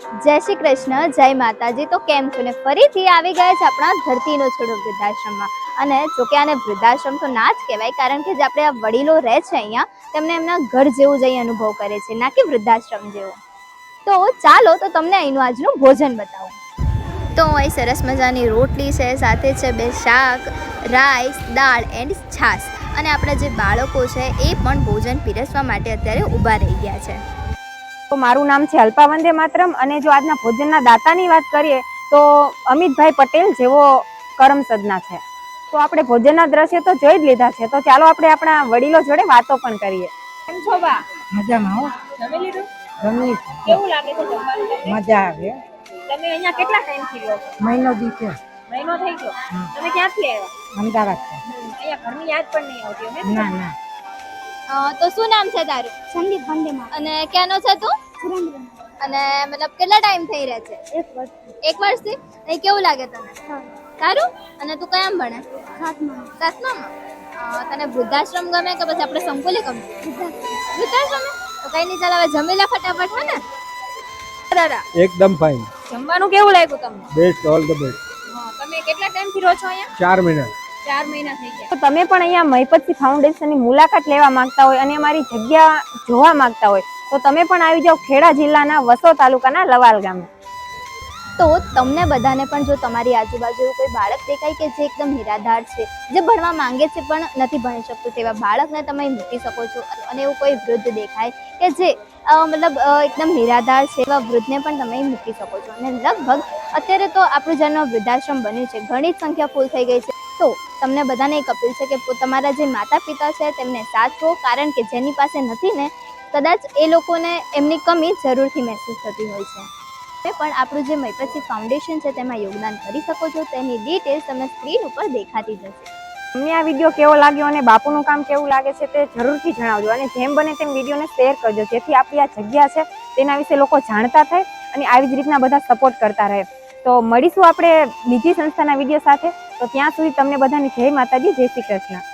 જય શ્રી કૃષ્ણ, જય માતાજી। તો કેમ છો ને ફરીથી આવી ગયા છે આપણા ધરતીનો છોડો વૃદ્ધાશ્રમમાં। અને જો કે આને વૃદ્ધાશ્રમ તો ના જ કહેવાય, કારણ કે જે આપણે આ વડીલો રહે છે અહીંયા તેમને એમના ઘર જેવું જ અહીં અનુભવ કરે છે, ના કે વૃદ્ધાશ્રમ જેવો। તો ચાલો તો તમને અહીંનું આજનું ભોજન બતાવું। તો અહીં સરસ મજાની રોટલી છે, સાથે છે 2 શાક, રાઈસ, દાળ એન્ડ છાશ। અને આપણા જે બાળકો છે એ પણ ભોજન પીરસવા માટે અત્યારે ઊભા રહી ગયા છે। તો મારું નામ છે અલ્પા વંદે માતરમ અને જો આજના ભોજનના દાતાની વાત કરીએ તો અમિતભાઈ પટેલ જેવો કરમ સદના છે। તો આપણે ભોજનના દ્રશ્ય તો જોઈ જ લીધા છે, તો ચાલો આપણે આપણા વડીલો જોડે વાતો પણ કરીએ। કેમ છો બા? મજામાં હો। જમી લીધું? જમી કેવું લાગે છે જમવાનું તમને? મજા આવે। તમે અહીંયા કેટલા ટાઈમથી રહો છો? મહિનો દી છે। મહિનો થઈ ગયો? તમે ક્યાંથી આવ્યા? અમદાવાદ છે। અહીંયા ઘરની યાદ પણ નહીં આવતી હે? ના ના। તો શું નામ છે તારું? સંદીપ ભંડેમાં। અને ક્યાંનો છે તું? સુરેન્દ્રનગર। અને મતલબ કેટલા ટાઈમ થઈ રહે છે? 1 વર્ષ। 1 વર્ષથી? અહીં કેવું લાગે તને? સારું? અને તું કયામ ભણે? 7માં। 7મામાં? તને વૃદ્ધાશ્રમ ગમે કે પછી આપણે સંકુલી ગમે? વૃદ્ધાશ્રમ? તો કઈ નહીં, ચાલ હવે જમી લે ફટાફટ, હે ને? દાદા एकदम फाइन। જમવાનું કેવું લાગ્યું તમને? Best all the best. તમે કેટલા ટાઈમથી રહો છો અહીંયા? 4 महीना। 4 મહિના થઈ ગયા। તો તમે પણ અહીંયા મહીપતસિંહ ફાઉન્ડેશનની મુલાકાત લેવા માંગતા હોય અને અમારી જગ્યા જોવા માંગતા હોય તો તમે પણ આવી જાઓ ખેડા જિલ્લાના વસો તાલુકાના લવાલ ગામે। તો તમને બધાને પણ જો તમારી આજુબાજુ એવું કોઈ બાળક દેખાય કે જે એકદમ નિરાધાર છે, જે ભણવા માંગે છે પણ નથી ભણી શકતું, તેવા બાળકને તમે મૂકી શકો છો। અને એવું કોઈ વૃદ્ધ દેખાય કે જે મતલબ એકદમ નિરાધાર છે, એવા વૃદ્ધને પણ તમે મૂકી શકો છો। અને લગભગ અત્યારે તો આપણું જેનું વૃદ્ધાશ્રમ બન્યું છે ઘણી જ સંખ્યા ફૂલ થઈ ગઈ છે। તો તમને બધાને એક અપીલ છે કે તમારા જે માતા પિતા છે તેમને સાચવો, કારણ કે જેની પાસે નથી ને કદાચ એ લોકોને એમની કમી જરૂરથી મહેસૂસ થતી હોય છે। પણ આપણું જે મહીપતસિંહ ફાઉન્ડેશન છે તેમાં યોગદાન કરી શકો છો, તેની ડિટેલ્સ તમને સ્ક્રીન ઉપર દેખાતી જશે। તમને આ વિડીયો કેવો લાગ્યો અને બાપુનું કામ કેવું લાગે છે તે જરૂરથી જણાવજો અને જેમ બને તેમ વિડીયોને શેર કરજો, જેથી આપણી આ જગ્યા છે તેના વિશે લોકો જાણતા થાય અને આવી જ રીતના બધા સપોર્ટ કરતા રહે। તો મળીશું આપણે બીજી સંસ્થાના વિડીયો સાથે। તો ત્યાં સુધી તમને બધાની જય માતાજી, જય શ્રી કૃષ્ણ।